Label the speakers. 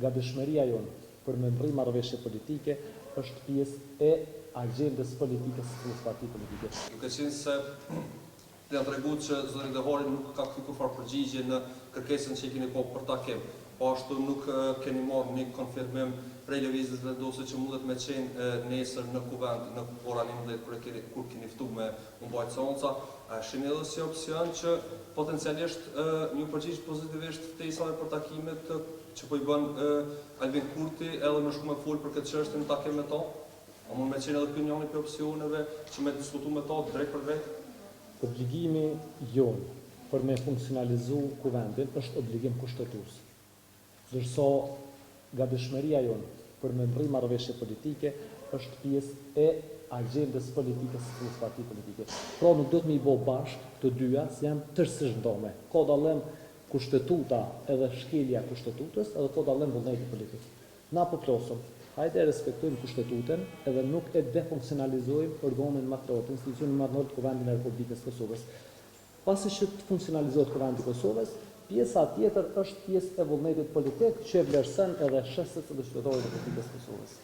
Speaker 1: gatishmëria jonë për me ndrri marrëveshje politike është pjesë e agjendës politike së këtij parti politike.
Speaker 2: Duke qenë se të janë treguar që zëri Dehori nuk ka kthy kurrë përgjigje në kërkesën që i keni bërë për takim. Po ashtu nuk keni marrë një konfirmim prej lëvizjes vendose që mundet me qenë nesër në kuvend në ora 19 kur keni ftuar me mbajtës onca. A shihni edhe si opsion që potencialisht një përgjigj pozitivisht ftesave për takimet që po i bën Albin Kurti edhe më shumë fol për këtë çështje në takim me to? A mund me qenë edhe ky njëri për opsioneve që me diskutu me to drejt për drejt?
Speaker 1: Obligimi jonë për me funksionalizu kuvendin është obligim kushtetues. Ndërsa gatishmëria jonë për me ndrri marrëveshje politike është pjesë e agjendës politike së këtij parti politike. Pra nuk do të më i bë bashkë të dyja, se janë tërësisht ndome. Ka dallim kushtetuta edhe shkelja kushtetutës, edhe ka dallim vullneti politik. Na po plosëm, hajde respektojmë kushtetutën edhe nuk e defunksionalizojmë organin madhëror, institucionin madhëror të Kuvendit të Republikës Kosovës. Pasi që të funksionalizohet Kuvendi i Kosovës, pjesa tjetër është pjesë e vullnetit politik që vlerëson edhe shesët e qytetarit të Republikës Kosovës.